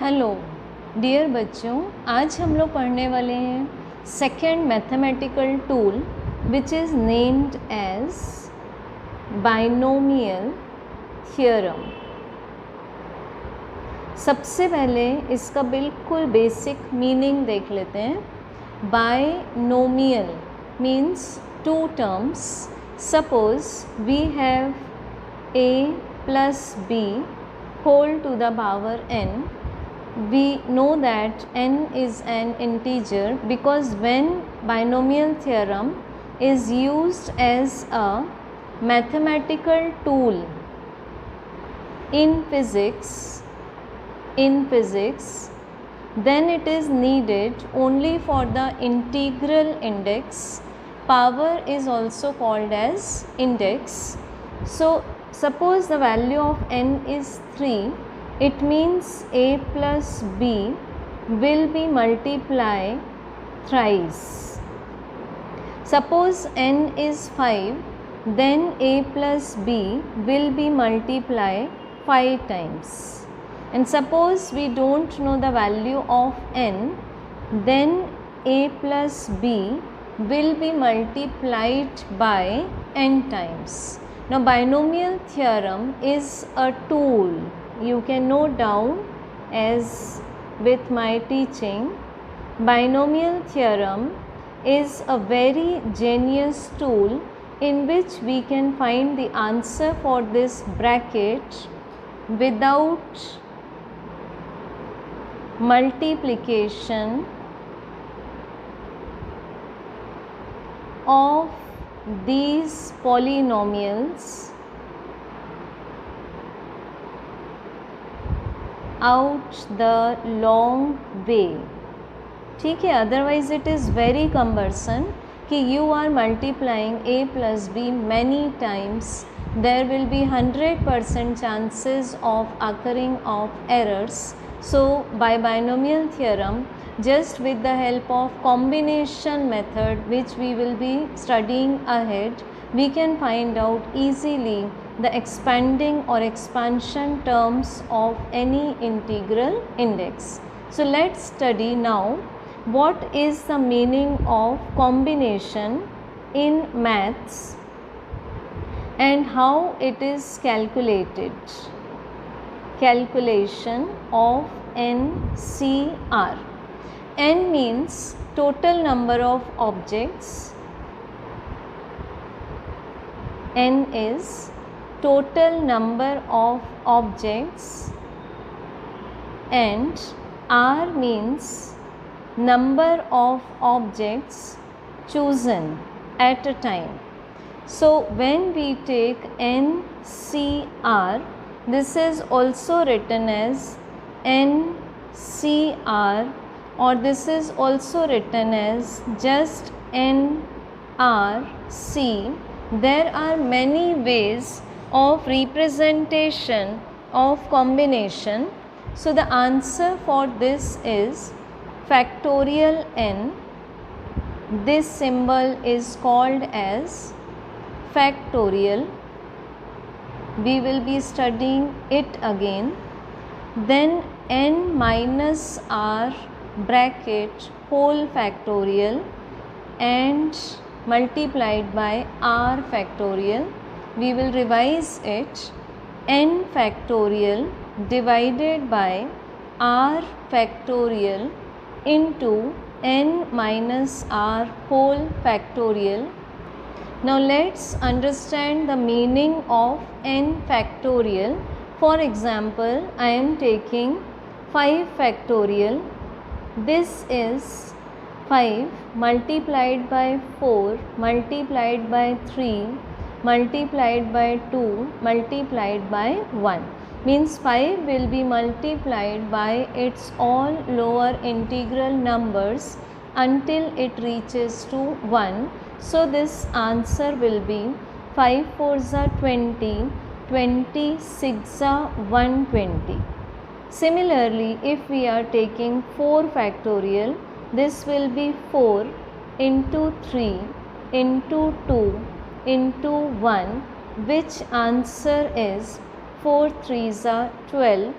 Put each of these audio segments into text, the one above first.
Hello dear बच्चों, आज हम लोग पढ़ने वाले हैं second mathematical tool which is named as binomial theorem. सबसे पहले इसका बिल्कुल बेसिक मीनिंग देख लेते हैं। Binomial means two terms. Suppose we have a plus b whole to the power n. We know that n is an integer because when binomial theorem is used as a mathematical tool in physics, then it is needed only for the integral index. Power is also called as index. So suppose the value of n is 3, it means a plus b will be multiplied thrice. Suppose n is 5, then a plus b will be multiplied 5 times. And suppose we don't know the value of n, then a plus b will be multiplied by n times. Now binomial theorem is a tool. You can note down as with my teaching. Binomial theorem is a very genius tool in which we can find the answer for this bracket without multiplication of these polynomials out the long way. ठीक है, otherwise it is very cumbersome कि you are multiplying a plus b many times. There will be 100% chances of occurring of errors. So by binomial theorem, just with the help of combination method which we will be studying ahead, we can find out easily the expanding or expansion terms of any integral index. So let's study now what is the meaning of combination in maths and how it is calculated. Calculation of NCR. N means total number of objects. N is total number of objects, and R means number of objects chosen at a time. So when we take NCR, this is also written as NCR, or this is also written as just NRC. There are many ways of representation of combination. So the answer for this is factorial n. This symbol is called as factorial. We will be studying it again. Then n minus r bracket whole factorial and multiplied by r factorial. We will revise it. N factorial divided by r factorial into n minus r whole factorial. Now let's understand the meaning of n factorial. For example, I am taking 5 factorial. This is 5 multiplied by 4 multiplied by 3 multiplied by 2 multiplied by 1, means 5 will be multiplied by its all lower integral numbers until it reaches to 1. So this answer will be 5 4s are 20, 26 are 120. Similarly, if we are taking 4 factorial, this will be 4 into 3 into 2 into 1, which answer is 4 3s are 12,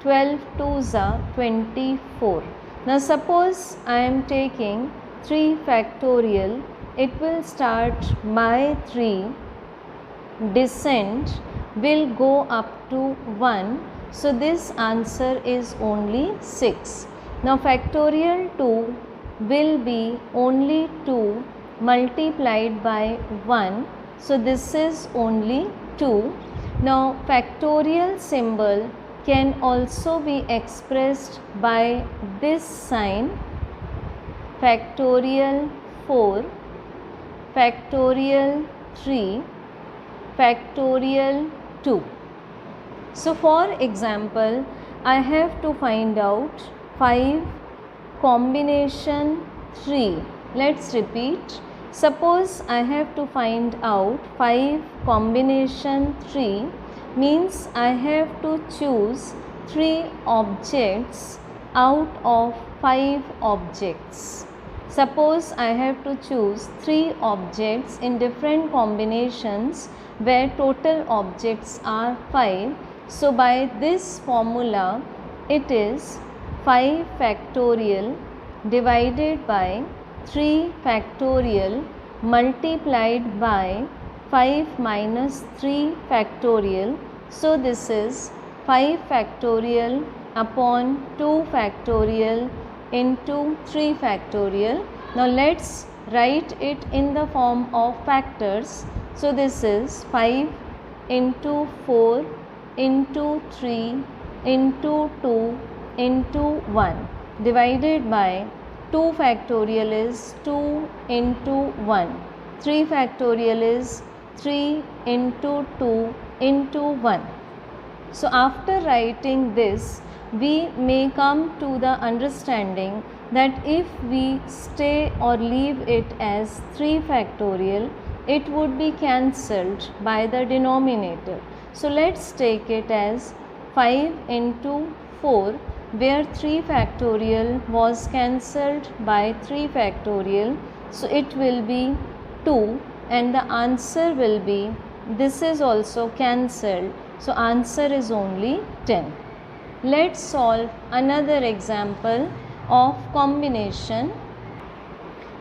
12 2s are 24. Now suppose I am taking 3 factorial, it will start by 3, descent will go up to 1, so this answer is only 6. Now factorial 2 will be only 2 multiplied by 1, so this is only 2. Now factorial symbol can also be expressed by this sign, factorial 4, factorial 3, factorial 2. So for example, I have to find out 5 combination 3. Let's repeat. Suppose I have to find out 5 combination 3, means I have to choose 3 objects out of 5 objects. Suppose I have to choose 3 objects in different combinations where total objects are 5. So by this formula, it is 5 factorial divided by 3 factorial multiplied by 5 minus 3 factorial. So this is 5 factorial upon 2 factorial into 3 factorial. Now let's write it in the form of factors. So this is 5 into 4 into 3 into 2 into 1 divided by 2 factorial is 2 into 1. 3 factorial is 3 into 2 into 1. So after writing this, we may come to the understanding that if we stay or leave it as 3 factorial, it would be cancelled by the denominator. So let's take it as 5 into 4, where 3 factorial was cancelled by 3 factorial. So it will be 2 and the answer will be, this is also cancelled. So answer is only 10. Let's solve another example of combination.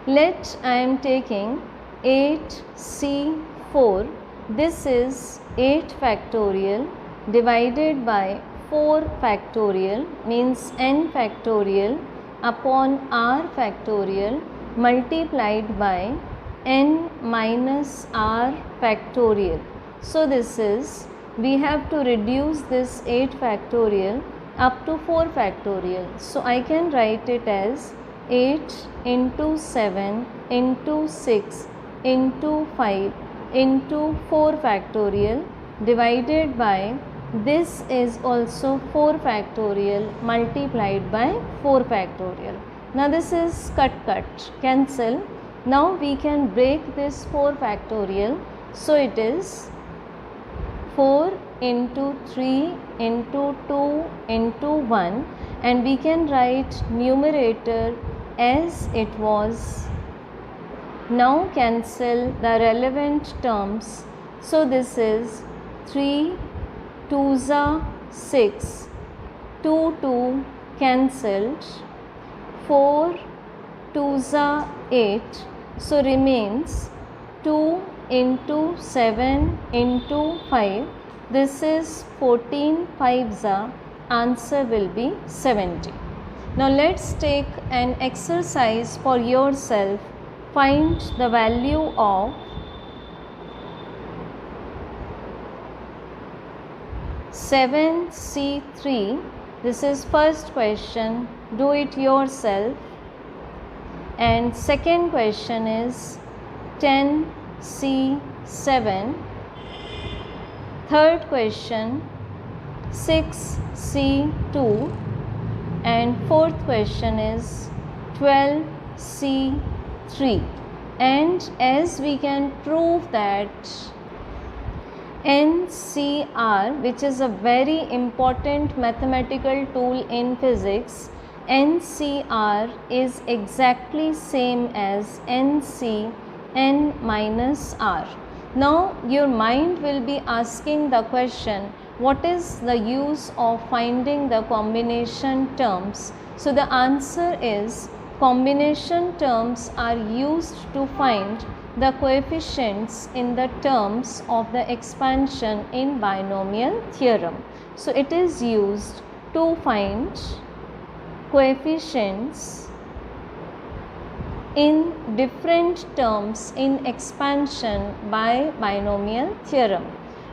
Let I am taking 8C4. This is 8 factorial divided by 4 factorial, means n factorial upon r factorial multiplied by n minus r factorial. So this is, we have to reduce this 8 factorial up to 4 factorial. So I can write it as 8 into 7 into 6 into 5 into 4 factorial divided by, this is also 4 factorial multiplied by 4 factorial. Now this is cut, cancel. Now we can break this 4 factorial. So it is 4 into 3 into 2 into 1, and we can write numerator as it was. Now cancel the relevant terms. So this is 3 2s are 6, 2 cancelled, 4 2s are 8, so remains 2 into 7 into 5, this is 14 5s are, answer will be 70. Now let's take an exercise for yourself. Find the value of 7C3. This is first question, do it yourself. And second question is 10C7. Third question 6C2. And fourth question is 12C3. And as we can prove that NCR, which is a very important mathematical tool in physics, NCR is exactly same as NC n minus R. Now your mind will be asking the question, what is the use of finding the combination terms? So the answer is combination terms are used to find the coefficients in the terms of the expansion in binomial theorem. So it is used to find coefficients in different terms in expansion by binomial theorem.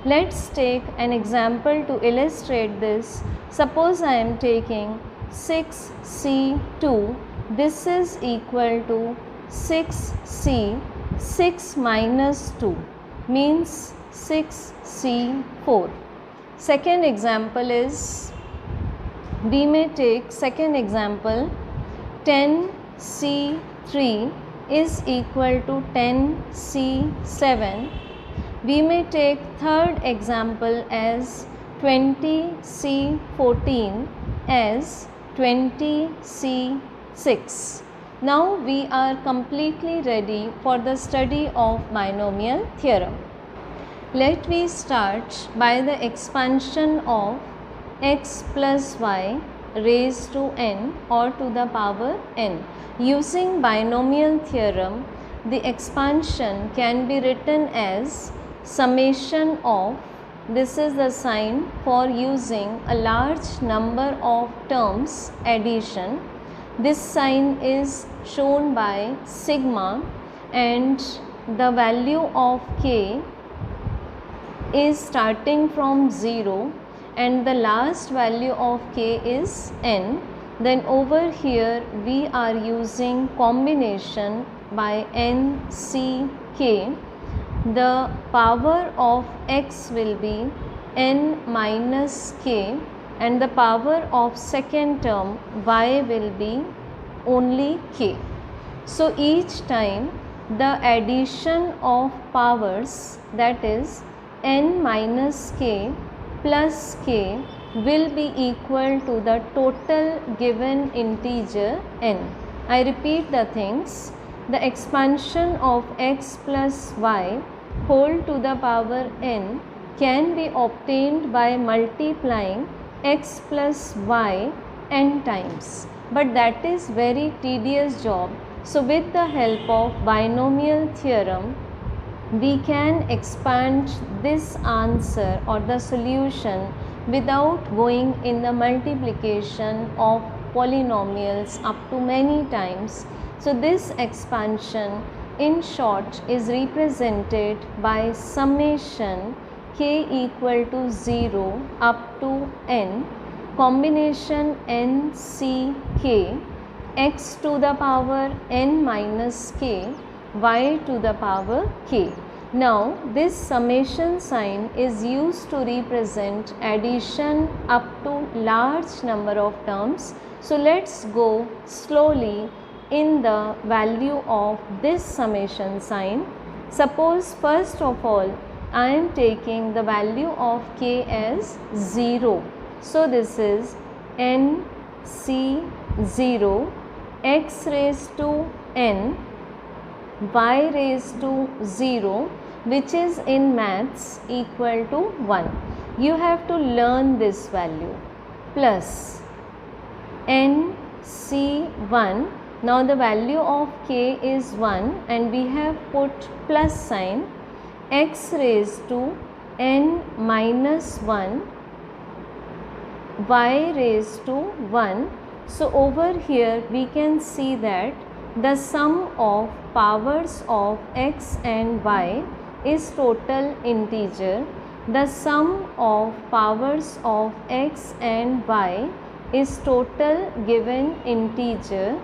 Let's take an example to illustrate this. Suppose I am taking 6c2. This is equal to 6c. 6 minus 2 means 6c4. Second example is, we may take second example, 10c3 is equal to 10c7. We may take third example as 20c14 as 20c6. Now we are completely ready for the study of binomial theorem. Let me start by the expansion of x plus y raised to n or to the power n. Using binomial theorem, the expansion can be written as summation of, this is the sign for using a large number of terms addition. This sign is shown by sigma, and the value of k is starting from 0 and the last value of k is n. Then over here we are using combination by n, c, k. The power of x will be n minus k, and the power of second term y will be only k. So each time the addition of powers, that is n minus k plus k, will be equal to the total given integer n. I repeat the things. The expansion of x plus y whole to the power n can be obtained by multiplying x plus y n times, but that is very tedious job. So with the help of binomial theorem, we can expand this answer or the solution without going in the multiplication of polynomials up to many times. So this expansion in short is represented by summation k equal to 0 up to n, combination n c k, x to the power n minus k, y to the power k. Now this summation sign is used to represent addition up to large number of terms. So let's go slowly in the value of this summation sign. Suppose first of all I am taking the value of k as 0. So this is n c 0, x raised to n, y raised to 0, which is in maths equal to 1. You have to learn this value, plus n c1. Now the value of k is 1 and we have put plus sign, x raised to n minus 1, y raised to 1. So over here we can see that the sum of powers of x and y is total integer. The sum of powers of x and y is total given integer.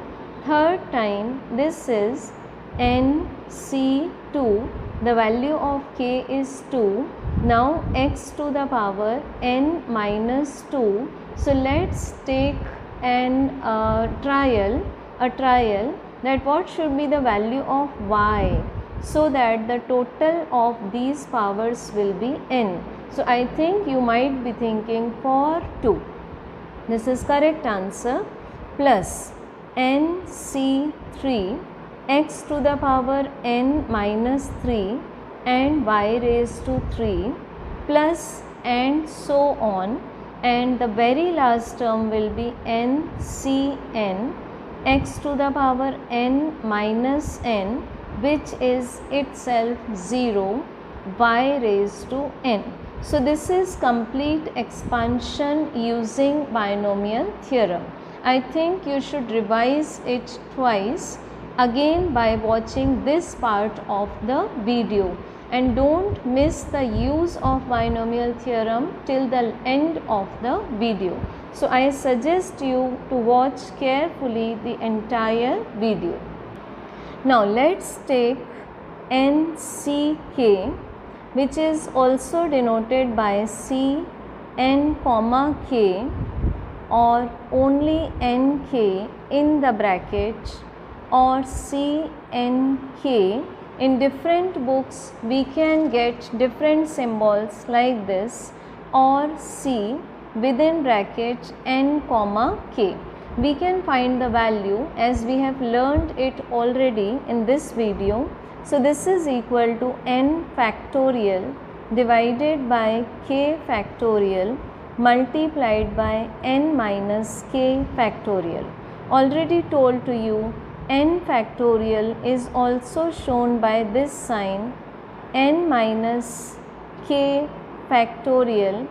Third time this is n c2, the value of k is 2. Now x to the power n minus 2. So let's take an trial that what should be the value of y, so that the total of these powers will be n. So I think you might be thinking for 2. This is correct answer, plus n c3, x to the power n minus 3 and y raised to 3, plus and so on, and the very last term will be NCN x to the power n minus n, which is itself 0, y raised to n. So this is complete expansion using binomial theorem. I think you should revise it twice again by watching this part of the video, and don't miss the use of binomial theorem till the end of the video. So I suggest you to watch carefully the entire video. Now let's take NCK, which is also denoted by C n comma k or only nk in the bracket, or C n k. In different books we can get different symbols like this, or C within bracket n comma k. We can find the value as we have learned it already in this video. So this is equal to n factorial divided by k factorial multiplied by n minus k factorial. Already told to you, n factorial is also shown by this sign, n minus k factorial,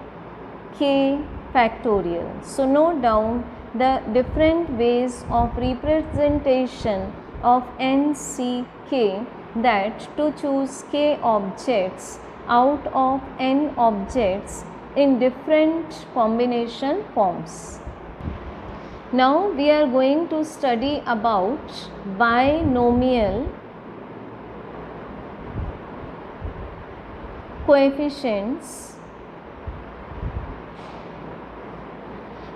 k factorial. So note down the different ways of representation of NCK, that to choose k objects out of n objects in different combination forms. Now we are going to study about binomial coefficients.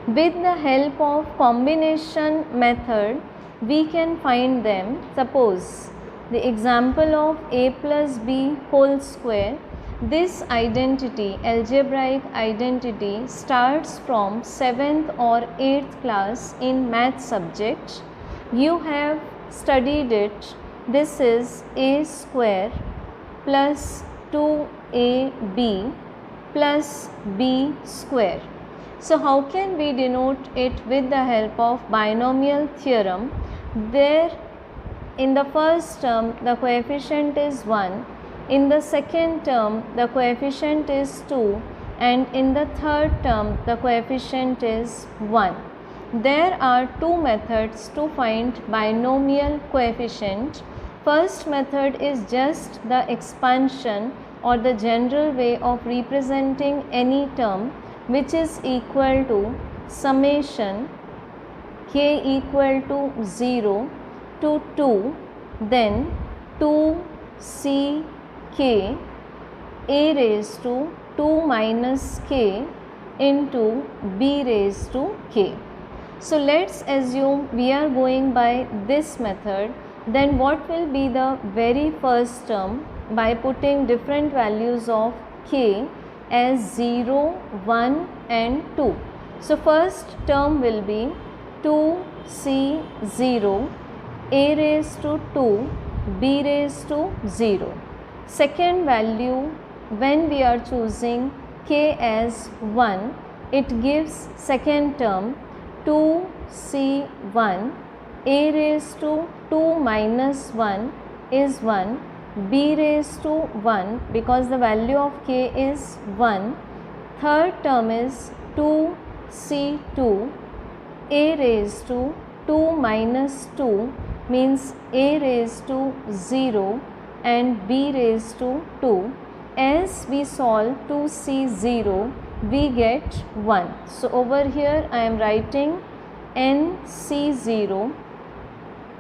With the help of combination method, we can find them. Suppose the example of a plus b whole square. This identity, algebraic identity, starts from 7th or 8th class in math subject. You have studied it. This is a square plus 2ab plus b square. So how can we denote it with the help of binomial theorem? There in the first term the coefficient is 1, in the second term the coefficient is 2, and in the third term the coefficient is 1. There are two methods to find binomial coefficient. First method is just the expansion or the general way of representing any term, which is equal to summation k equal to 0 to 2, then 2ck a raised to 2 minus k into b raised to k. So let's assume we are going by this method. Then what will be the very first term? By putting different values of k as 0, 1 and 2. So first term will be 2c0 a raised to 2 b raised to 0. Second value, when we are choosing k as 1, it gives second term 2c1 a raised to 2 minus 1 is 1, b raised to 1 because the value of k is 1. Third term is 2c2 a raised to 2 minus 2 means a raised to 0 and b raised to 2. As we solve 2c0, we get 1. So over here I am writing nc0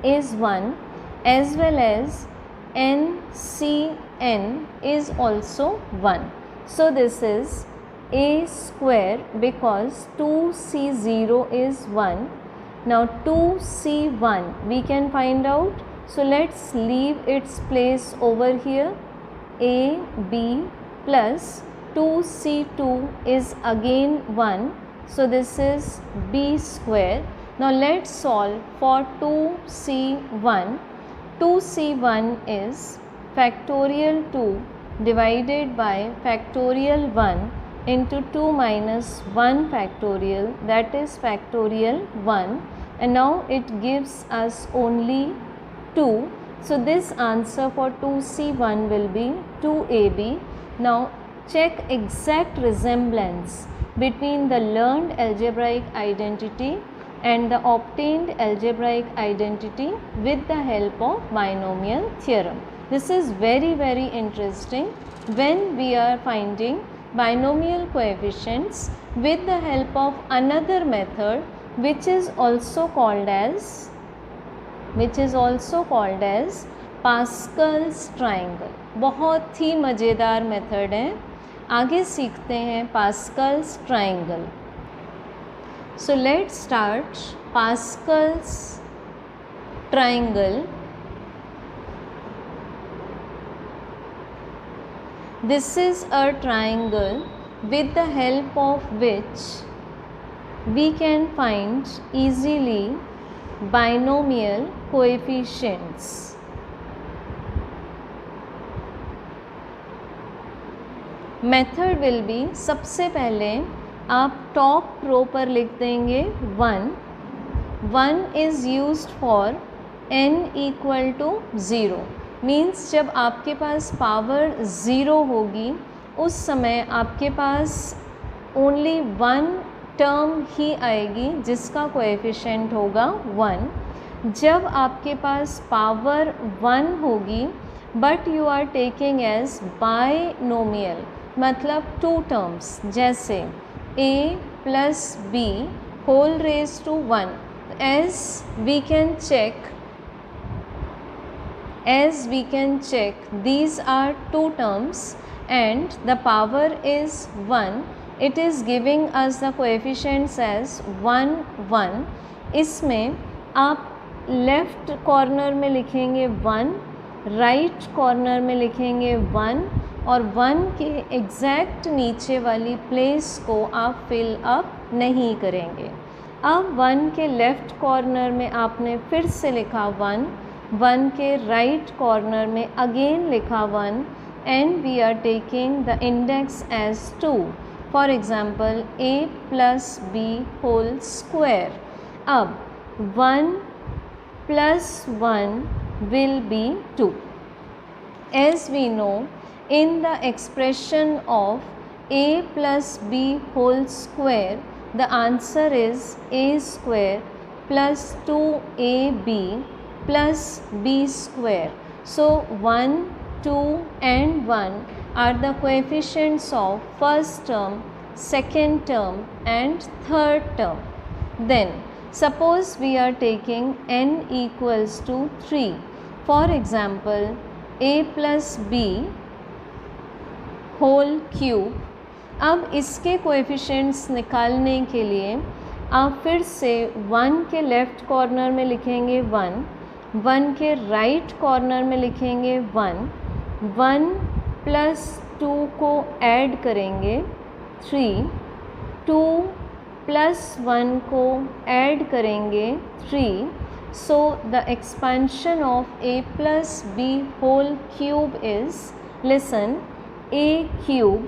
is 1 as well as ncn is also 1. So this is a square because 2c0 is 1. Now 2c1 we can find out. So let's leave its place over here. A, b plus 2c2 is again 1. So this is b square. Now let's solve for 2c1. 2c1 is factorial 2 divided by factorial 1 into 2 minus 1 factorial, that is factorial 1, and now it gives us only 2. So this answer for 2C1 will be 2AB. Now check exact resemblance between the learned algebraic identity and the obtained algebraic identity with the help of binomial theorem. This is very interesting when we are finding binomial coefficients with the help of another method which is also called as Pascal's triangle. बहुत ही मज़ेदार method है. आगे सीखते हैं Pascal's triangle. So let's start Pascal's triangle. This is a triangle with the help of which we can find easily binomial coefficients. Method will be, सबसे पहले आप top row पर लिख देंगे 1 is used for n equal to 0. Means जब आपके पास power 0 होगी उस समय आपके पास ओनली 1 टर्म ही आएगी जिसका कोएफिशिएंट होगा 1. जब आपके पास पावर 1 होगी but you are taking as binomial, मतलब 2 टर्म्स, जैसे a plus b whole raised to 1, as we can check these are 2 terms and the power is 1. It is giving us the coefficients as 1 1. इसमें आप left corner में लिखेंगे 1, right corner में लिखेंगे 1 और 1 के एग्जैक्ट नीचे वाली प्लेस को आप फिल अप नहीं करेंगे. अब 1 के लेफ़्ट कॉर्नर में आपने फिर से लिखा 1 के राइट कॉर्नर में अगेन लिखा 1 and we are taking the index as 2. For example a plus b whole square. अब 1 plus 1 will be 2. As we know, in the expression of a plus b whole square, the answer is a square plus 2ab plus b square. So 1, 2 and 1 are the coefficients of first term, second term and third term. Then suppose we are taking n equals to 3. For example, a plus b whole cube. अब इसके coefficients निकालने के लिए आप फिर से 1 के left corner में लिखेंगे 1 के राइट कॉर्नर में लिखेंगे 1 प्लस 2 को ऐड करेंगे 3, 2 प्लस 1 को ऐड करेंगे 3. So the expansion of a plus b whole cube is, listen, a cube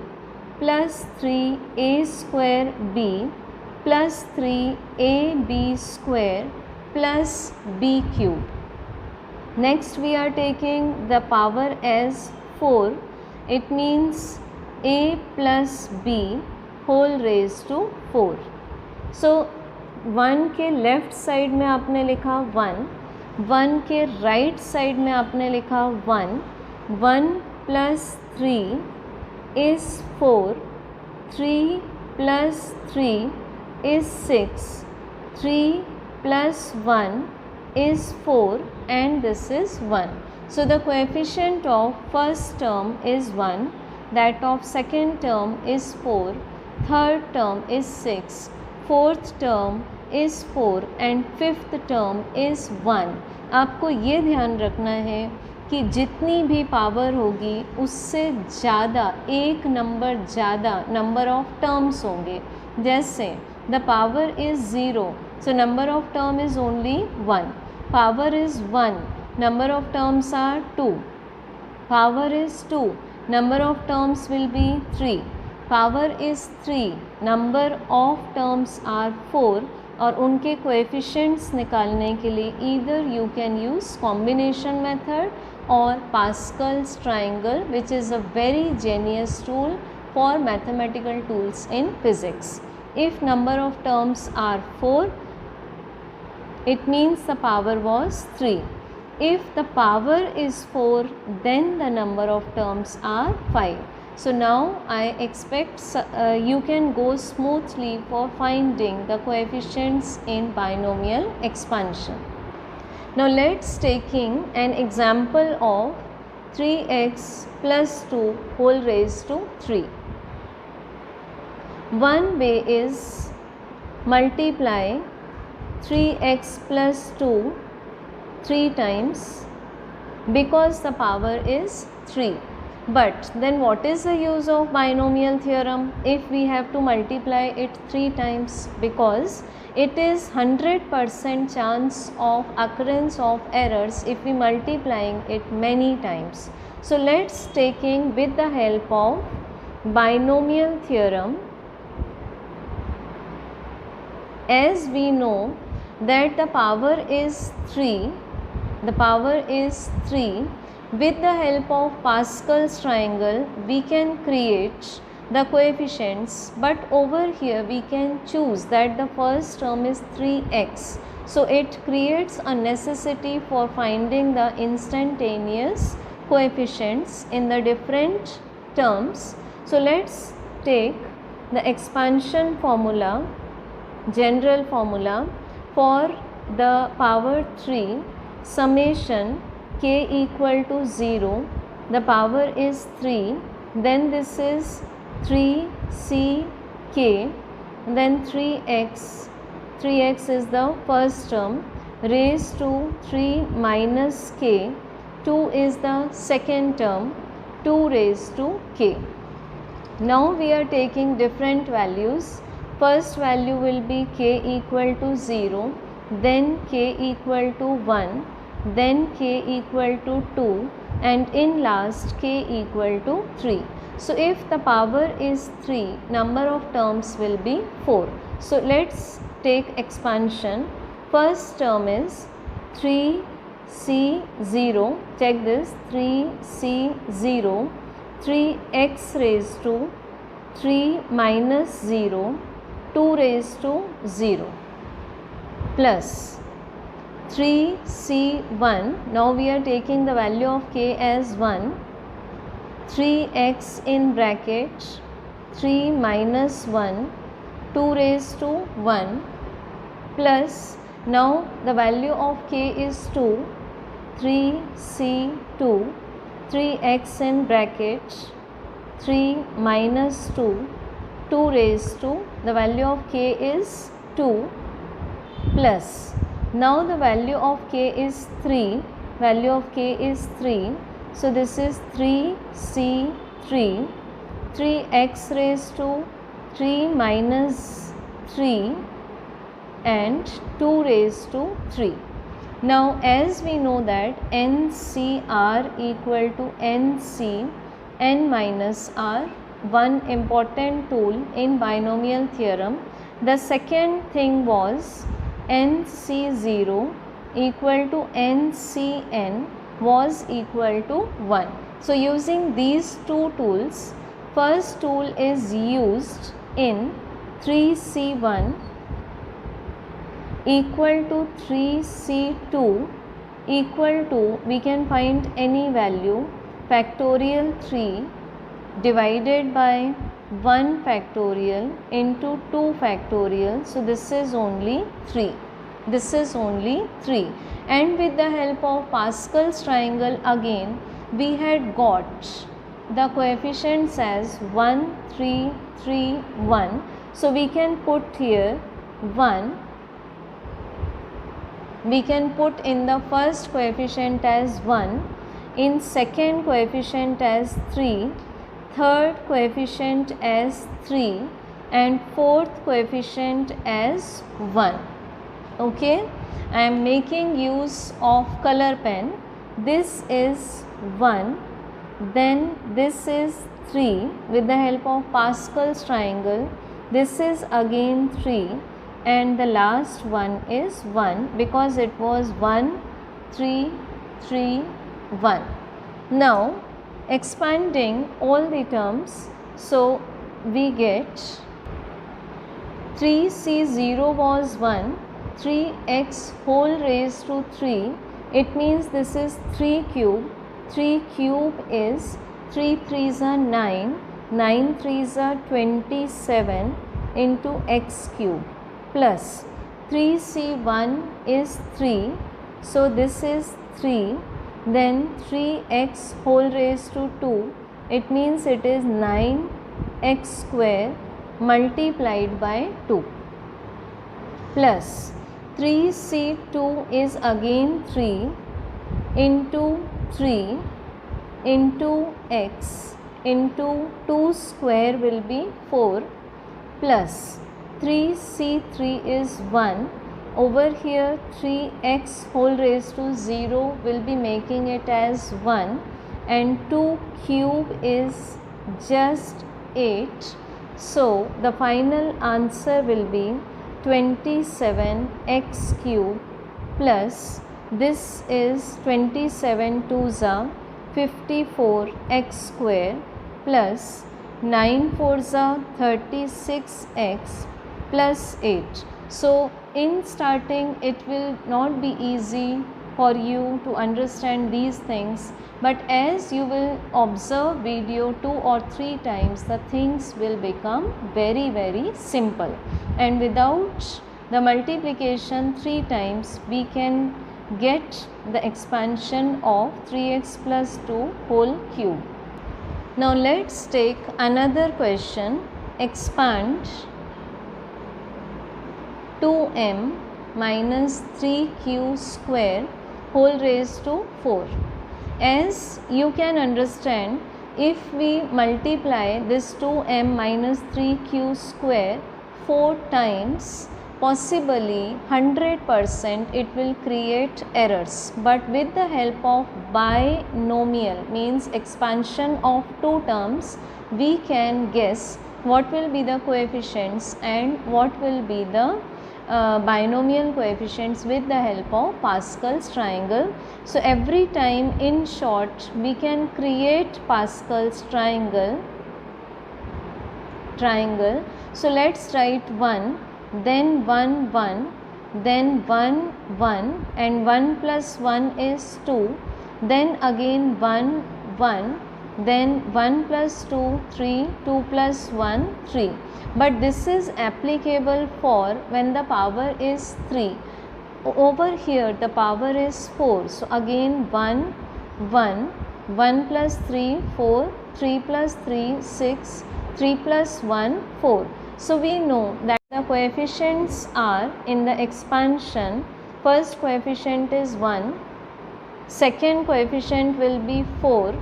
plus 3a square b plus 3ab square plus b cube. Next we are taking the power as 4. It means a plus b whole raised to 4. So 1 के left side में आपने लिखा 1 के right side में आपने लिखा 1 plus 3 is 4, 3 plus 3 is 6, 3 plus 1 is 4 and this is 1. So the coefficient of first term is 1, that of second term is 4, third term is 6, fourth term is 4 and fifth term is 1. आपको ये ध्यान रखना है कि जितनी भी power होगी उससे ज़्यादा एक नंबर ज़्यादा नंबर ऑफ टर्म्स होंगे. जैसे the power is 0, so number of term is only 1. Power is 1, number of terms are 2. Power is 2, number of terms will be 3. Power is 3, number of terms are 4 और उनके coefficients निकालने के लिए either you can use combination method और Pascal's triangle which is a very genius tool for mathematical tools in physics. If number of terms are 4, it means the power was 3. If the power is 4, then the number of terms are 5. So now I expect you can go smoothly for finding the coefficients in binomial expansion. Now let's taking an example of 3x plus 2 whole raised to 3. One way is multiply 3x plus 2 3 times because the power is 3. But then what is the use of binomial theorem if we have to multiply it 3 times? Because it is 100% chance of occurrence of errors if we multiplying it many times. So let's taking with the help of binomial theorem. As we know that the power is 3, with the help of Pascal's triangle we can create the coefficients, but over here we can choose that the first term is 3x. So it creates a necessity for finding the instantaneous coefficients in the different terms. So let's take the expansion formula, general formula for the power 3 summation k equal to 0, the power is 3, then this is 3ck, then 3x is the first term raised to 3 minus k, 2 is the second term, 2 raised to k. Now we are taking different values. First value will be k equal to 0, then k equal to 1, then k equal to 2, and in last k equal to 3. So if the power is 3, number of terms will be 4. So let's take expansion. First term is 3c0, check this, 3c0, 3x raised to 3 minus 0, 2 raised to 0 plus 3c1. Now we are taking the value of k as 1, 3x in bracket 3 minus 1, 2 raised to 1 plus, now the value of k is 2, 3c2, 3x in bracket 3 minus 2, 2 raised to, the value of k is 2 plus, now the value of k is 3, so this is 3c3, 3x raised to 3 minus 3 and 2 raised to 3. Now as we know that NCR equal to NC, n minus r, one important tool in binomial theorem. The second thing was NC0 equal to NCn was equal to 1. So using these two tools, first tool is used in 3c1 equal to 3c2 equal to, we can find any value, factorial 3 divided by 1 factorial into 2 factorial. So this is only 3. And with the help of Pascal's triangle again we had got the coefficients as 1, 3, 3, 1. So we can put here 1. We can put in the first coefficient as 1, in second coefficient as 3, third coefficient as 3 and fourth coefficient as 1. Okay, I am making use of color pen. This is 1, then this is 3 with the help of Pascal's triangle. This is again 3 and the last one is 1 because it was 1, 3, 3, 1. Now expanding all the terms, so we get 3c0 was 1, 3x whole raised to 3, it means this is 3 cube. 3 cube is 3 3s are 9, 9 3s are 27 into x cube plus 3c1 is 3, so this is 3, then 3x whole raised to 2, it means it is 9x square multiplied by 2 plus 3c2 is again 3 into 3 into x into 2 square will be 4 plus 3c3 is 1, over here 3x whole raised to 0 will be making it as 1 and 2 cube is just 8. So the final answer will be 27x cube plus this is 27 2s are 54x square plus 9 4s are 36x plus 8. So in starting it will not be easy for you to understand these things, but as you will observe video 2 or 3 times, the things will become very simple, and without the multiplication 3 times we can get the expansion of 3x plus 2 whole cube. Now let's take another question. Expand 2m minus 3q square whole raised to 4. As you can understand, if we multiply this 2m minus 3q square 4 times, possibly 100% it will create errors, but with the help of binomial, means expansion of 2 terms, we can guess what will be the coefficients and what will be the binomial coefficients with the help of Pascal's triangle. So every time, in short, we can create Pascal's triangle. So let's write 1, then 1 1, then 1 1, and 1 plus 1 is 2, then again 1 1, then 1 plus 2 3, 2 plus 1 3. But this is applicable for when the power is 3. Over here the power is 4. So again 1 1, 1 plus 3 4, 3 plus 3 6, 3 plus 1 4. So we know that the coefficients are in the expansion. First coefficient is 1, second coefficient will be 4,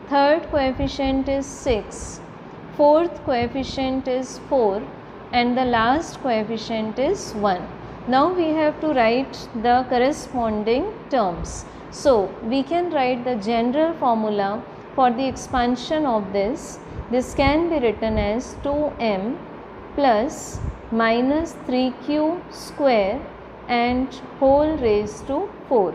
third coefficient is 6, fourth coefficient is 4, and the last coefficient is 1. Now we have to write the corresponding terms. So we can write the general formula for the expansion of this. This can be written as 2m plus minus 3q square and whole raised to 4.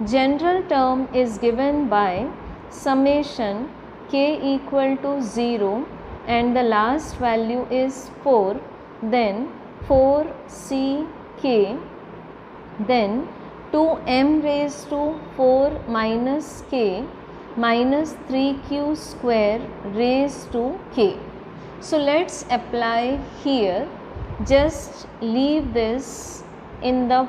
General term is given by summation k equal to 0 and the last value is 4, then 4ck, then 2m raised to 4 minus k minus 3q square raised to k. So let's apply here. Just leave this in the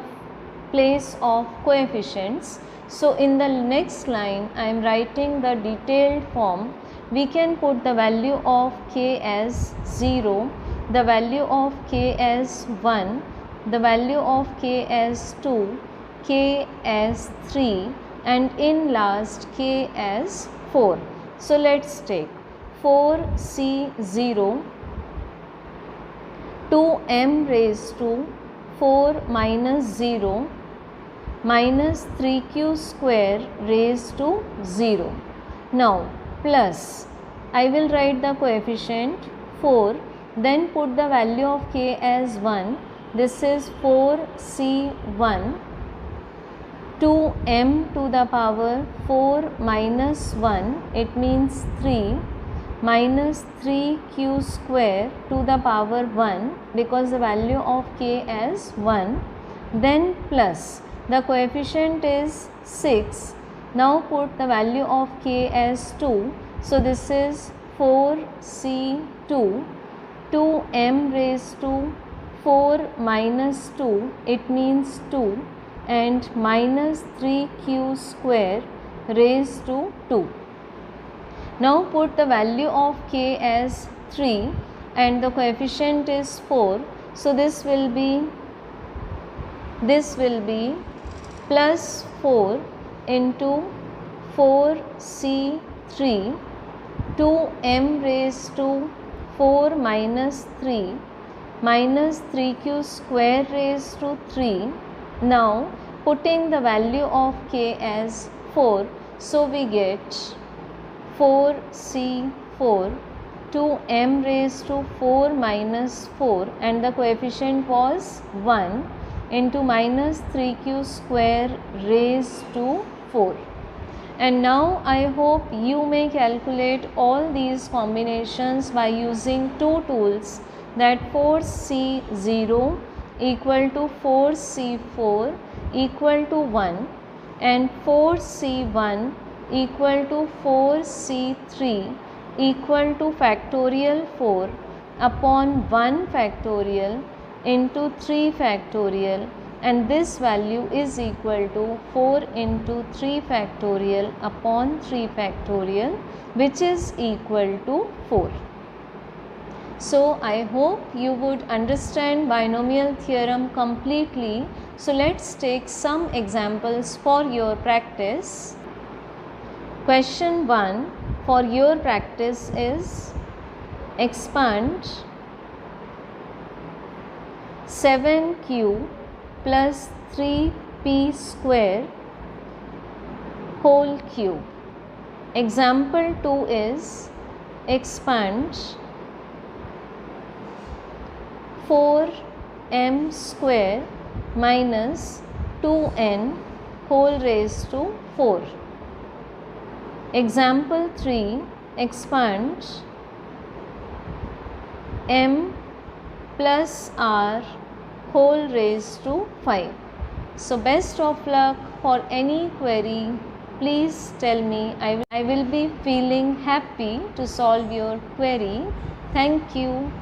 place of coefficients. So in the next line I am writing the detailed form. We can put the value of k as 0, the value of k as 1, the value of k as 2, k as 3, and in last k as 4. So let's take 4c0, 2m raised to 4 minus 0 minus 3q square raised to 0. Now plus I will write the coefficient 4, then put the value of k as 1. This is 4c1, 2m to the power 4 minus 1, it means 3, minus 3q square to the power 1 because the value of k as 1, then plus the coefficient is 6. Now put the value of k as 2. So this is 4c2, 2m raised to 4 minus 2, it means 2, and minus 3q square raised to 2. Now put the value of k as 3 and the coefficient is 4. So this will be plus 4 into 4c3, 2m raised to 4 minus 3, minus 3q square raised to 3. Now putting the value of k as 4, so we get 4c4, 2m raised to 4 minus 4 and the coefficient was 1 into minus 3q square raised to 4. And now I hope you may calculate all these combinations by using two tools, that 4c0 equal to 4c4 equal to 1 and 4c1 equal to 4c3 equal to factorial 4 upon 1 factorial into 3 factorial, and this value is equal to 4 into 3 factorial upon 3 factorial, which is equal to 4. So I hope you would understand binomial theorem completely. So let's take some examples for your practice. Question 1 for your practice is: expand 7q plus 3p square whole cube. Example 2 is: expand 4m square minus 2n whole raised to 4. Example 3: expand m plus r whole raised to 5. So best of luck for any query. Please tell me. I will be feeling happy to solve your query. Thank you.